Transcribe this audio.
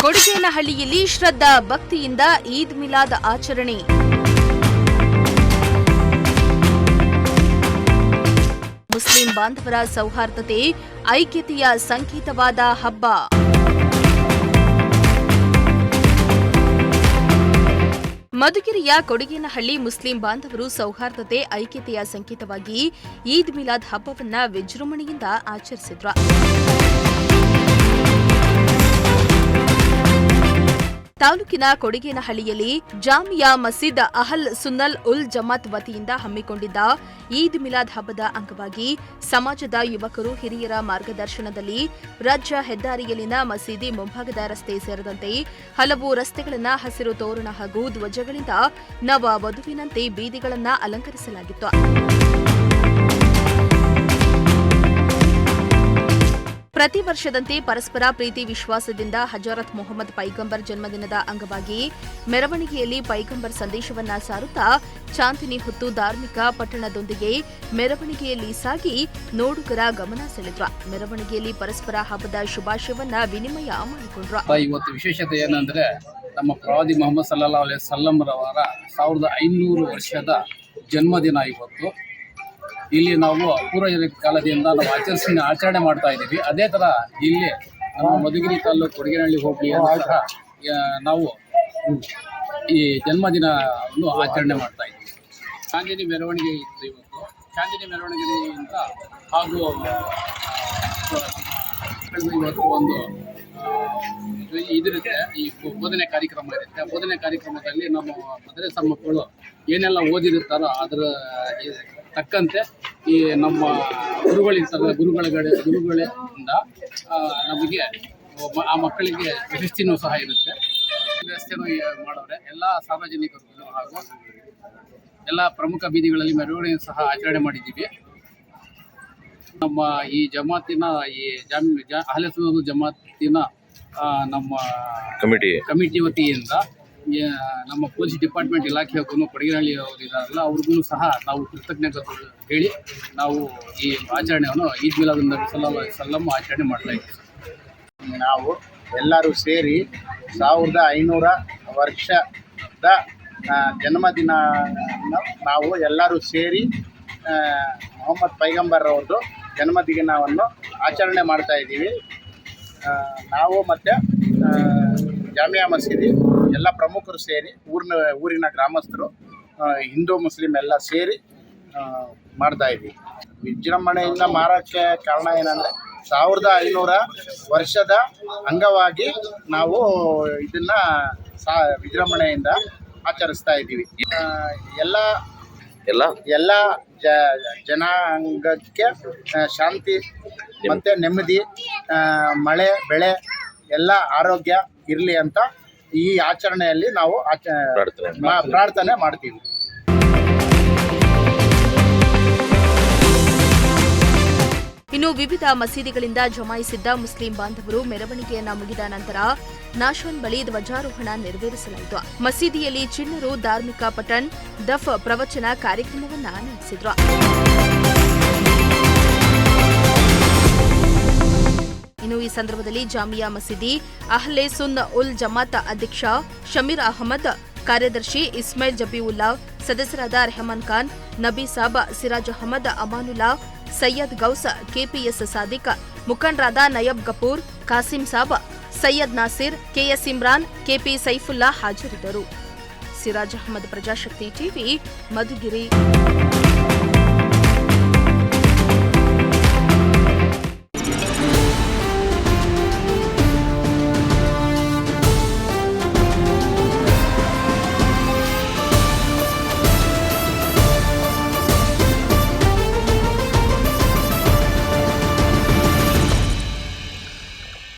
ಕೊಡಿಗೇನಹಳ್ಳಿಯಲ್ಲಿ ಶ್ರದ್ಧಾ ಭಕ್ತಿಯಿಂದ ಈದ್ ಮಿಲಾದ್ ಆಚರಣೆ. ಮುಸ್ಲಿಂ ಬಾಂಧವರ ಸೌಹಾರ್ದತೆ, ಐಕ್ಯತೆಯ ಸಂಕೇತವಾದ ಹಬ್ಬ. ಮಧುಗಿರಿಯ ಕೊಡಿಗೇನಹಳ್ಳಿ ಮುಸ್ಲಿಂ ಬಾಂಧವರು ಸೌಹಾರ್ದತೆ, ಐಕ್ಯತೆಯ ಸಂಕೇತವಾಗಿ ಈದ್ ಮಿಲಾದ್ ಹಬ್ಬವನ್ನ ವಿಜೃಂಭಣೆಯಿಂದ ಆಚರಿಸಿದ್ರು. ತಾಲೂಕಿನ ಕೊಡಿಗೇನಹಳ್ಳಿಯಲ್ಲಿ ಜಾಮಿಯಾ ಮಸೀದ್ ಅಹಲ್ ಸುನ್ನಲ್ ಉಲ್ ಜಮಾತ್ ವತಿಯಿಂದ ಹಮ್ಮಿಕೊಂಡಿದ್ದ ಈದ್ ಮಿಲಾದ್ ಹಬ್ಬದ ಅಂಗವಾಗಿ ಸಮಾಜದ ಯುವಕರು, ಹಿರಿಯರ ಮಾರ್ಗದರ್ಶನದಲ್ಲಿ ರಾಜ್ಯ ಹೆದ್ದಾರಿಯಲ್ಲಿನ ಮಸೀದಿ ಮುಂಭಾಗದ ರಸ್ತೆ ಸೇರಿದಂತೆ ಹಲವು ರಸ್ತೆಗಳನ್ನು ಹಸಿರು ತೋರಣ ಹಾಗೂ ಧ್ವಜಗಳಿಂದ ನವ ವಧುವಿನಂತೆ ಬೀದಿಗಳನ್ನು ಅಲಂಕರಿಸಲಾಗಿತ್ತು. ಪ್ರತಿ ವರ್ಷದಂತೆ ಪರಸ್ಪರ ಪ್ರೀತಿ ವಿಶ್ವಾಸದಿಂದ ಹಜರತ್ ಮೊಹಮ್ಮದ್ ಪೈಗಂಬರ್ ಜನ್ಮದಿನದ ಅಂಗವಾಗಿ ಮೆರವಣಿಗೆಯಲ್ಲಿ ಪೈಗಂಬರ್ ಸಂದೇಶವನ್ನ ಸಾರುತ್ತಾ ಚಾಂದಿನಿ ಹೊತ್ತು ಧಾರ್ಮಿಕ ಪಠಣದೊಂದಿಗೆ ಮೆರವಣಿಗೆಯಲ್ಲಿ ಸಾಗಿ ನೋಡುಗರ ಗಮನ ಸೆಳೆದ್ರು. ಮೆರವಣಿಗೆಯಲ್ಲಿ ಪರಸ್ಪರ ಹಬ್ಬದ ಶುಭಾಶಯವನ್ನ ವಿನಿಮಯ ಮಾಡಿಕೊಂಡ್ರು. ಇವತ್ತು ವಿಶೇಷತೆ ಏನಂದ್ರೆ ನಮ್ಮ ಪ್ರವಾದಿ ಮೊಹಮ್ಮದ್ ಸಲ್ಲಲ್ಲಾಹು ಅಲೈಹಿ ವಸಲ್ಲಂ ರವರ 1500 ವರ್ಷದ ಜನ್ಮದಿನ ಇವತ್ತು. ಇಲ್ಲಿ ನಾವು ಪೂರ್ವ ಕಾಲದಿಂದ ನಾವು ಆಚರಣೆ ಮಾಡ್ತಾ ಇದ್ದೀವಿ. ಅದೇ ಥರ ಇಲ್ಲಿ ನಮ್ಮ ಮಧುಗಿರಿ ತಾಲೂಕು ಕೊಡಿಗೇನಹಳ್ಳಿ ಹೋಬಳಿಯಲ್ಲೂ ಸಹ ನಾವು ಈ ಜನ್ಮದಿನವನ್ನು ಆಚರಣೆ ಮಾಡ್ತಾ ಇದ್ದೀವಿ. ಚಾಂದಿನಿ ಮೆರವಣಿಗೆ ಇತ್ತು ಇವತ್ತು. ಚಾಂದಿನಿ ಮೆರವಣಿಗೆಯಿಂದ ಹಾಗೂ ಇವತ್ತು ಒಂದು ಇದಿರುತ್ತೆ, ಈ ಬೋಧನೆ ಕಾರ್ಯಕ್ರಮ ಇರುತ್ತೆ. ಬೋಧನೆ ಕಾರ್ಯಕ್ರಮದಲ್ಲಿ ನಮ್ಮ ಮದರಸಾ ಮಕ್ಕಳು ಏನೆಲ್ಲ ಓದಿರುತ್ತಾರೋ ಅದರ ತಕ್ಕಂತೆ ಈ ನಮ್ಮ ಗುರುಗಳಿರ್ತಾರೆ, ಗುರುಗಳಿಂದ ನಮಗೆ ಆ ಮಕ್ಕಳಿಗೆ ಪ್ರಶಸ್ತಿನೂ ಸಹ ಇರುತ್ತೆ. ವ್ಯವಸ್ಥೆನೂ ಮಾಡೋರೆ. ಎಲ್ಲ ಸಾರ್ವಜನಿಕರು ಹಾಗೂ ಎಲ್ಲ ಪ್ರಮುಖ ಬೀದಿಗಳಲ್ಲಿ ಮೆರವಣಿಗೆ ಸಹ ಆಚರಣೆ ಮಾಡಿದ್ದೀವಿ. ನಮ್ಮ ಈ ಜಮಾತಿನ ಈ ಅಹ್ಲೆ ಸುನ್ನತ್ ಜಮಾತಿನ ನಮ್ಮ ಕಮಿಟಿ ವತಿಯಿಂದ ನಮ್ಮ ಪೊಲೀಸ್ ಡಿಪಾರ್ಟ್ಮೆಂಟ್ ಇಲಾಖೆಗೂ ಕೊಡಿಗೇನಹಳ್ಳಿ ಅವರು ಇದ್ದಾರಲ್ಲ ಅವ್ರಿಗೂ ಸಹ ನಾವು ಕೃತಜ್ಞತೆ ಹೇಳಿ ನಾವು ಈ ಆಚರಣೆಯನ್ನು ಈದ್ ಮಿಲಾದ್ ನಬಿ ಸಲ್ಲಲ್ಲಾಹು ಅಲೈಹಿ ವಸಲ್ಲಂ ಆಚರಣೆ ಮಾಡ್ತಾ ಇದ್ದೀವಿ. ನಾವು ಎಲ್ಲರೂ ಸೇರಿ 1500 ವರ್ಷದ ಜನ್ಮದಿನ ನಾವು ಎಲ್ಲರೂ ಸೇರಿ ಮೊಹಮ್ಮದ್ ಪೈಗಂಬರ್ ಅವ್ರದ್ದು ಜನ್ಮದಿನವನ್ನು ಆಚರಣೆ ಮಾಡ್ತಾ ಇದ್ದೀವಿ. ನಾವು ಮತ್ತು ಜಾಮಿಯಾ ಮಸೀದಿ ಎಲ್ಲ ಪ್ರಮುಖರು ಸೇರಿ ಊರಿನ ಗ್ರಾಮಸ್ಥರು, ಹಿಂದೂ ಮುಸ್ಲಿಂ ಎಲ್ಲ ಸೇರಿ ಮಾಡ್ತಾ ಇದ್ದೀವಿ. ವಿಜೃಂಭಣೆಯಿಂದ ಮಾರೋಕ್ಕೆ ಕಾರಣ ಏನಂದರೆ 1500 ವರ್ಷದ ಅಂಗವಾಗಿ ನಾವು ಇದನ್ನು ವಿಜೃಂಭಣೆಯಿಂದ ಆಚರಿಸ್ತಾ ಇದ್ದೀವಿ. ಎಲ್ಲ ಜನಾಂಗಕ್ಕೆ ಶಾಂತಿ ಮತ್ತು ನೆಮ್ಮದಿ, ಮಳೆ ಬೆಳೆ ಎಲ್ಲ ಆರೋಗ್ಯ ಇರಲಿ ಅಂತ ಈ ಆಚರಣೆಯಲ್ಲಿ ನಾವು ಪ್ರಾರ್ಥನೆ ಮಾಡ್ತೀವಿ. ಇನ್ನು ವಿವಿಧ ಮಸೀದಿಗಳಿಂದ ಜಮಾಯಿಸಿದ್ದ ಮುಸ್ಲಿಂ ಬಾಂಧವರು ಮೆರವಣಿಗೆಯನ್ನ ಮುಗಿದ ನಂತರ ನಾಶನ್ ಬಳಿ ಧ್ವಜಾರೋಹಣ ನೆರವೇರಿಸಲಾಯಿತು. ಮಸೀದಿಯಲ್ಲಿ ಚಿಣ್ಣರು ಧಾರ್ಮಿಕ ಪಠಣ್, ದಫ್ ಪ್ರವಚನ ಕಾರ್ಯಕ್ರಮವನ್ನ ನಡೆಸಿದ್ರು. ಇನ್ನು ಈ ಸಂದರ್ಭದಲ್ಲಿ ಜಾಮಿಯಾ ಮಸೀದಿ ಅಹ್ಲೆ ಸುನ್ನ ಉಲ್ ಜಮಾತ್ ಅಧ್ಯಕ್ಷ ಶಮೀರ್ ಅಹಮದ್, ಕಾರ್ಯದರ್ಶಿ ಇಸ್ಮಾಯಿಲ್ ಜಬೀವುಲ್ಲಾ, ಸದಸ್ಯರಾದ ರೆಹಮಾನ್ ಖಾನ್, ನಬಿ ಸಾಬ್, ಸಿರಾಜ್ ಅಹಮದ್, ಅಮಾನುಲ್ಲಾ, ಸೈಯದ್ ಗೌಸ್, ಕೆಪಿಎಸ್ ಸಾದಿಕ್, ಮುಖಂಡರಾದ ನಯಬ್ ಗಫೂರ್, ಕಾಸಿಂ ಸಾಬ್, ಸೈಯದ್ ನಾಸಿರ್, ಕೆಎಸ್ ಇಮ್ರಾನ್, ಕೆಪಿ ಸೈಫುಲ್ಲಾ ಹಾಜರಿದ್ದರು. ಸಿರಾಜ್ ಅಹಮದ್, ಪ್ರಜಾಶಕ್ತಿ ಟಿವಿ, ಮಧುಗಿರಿ.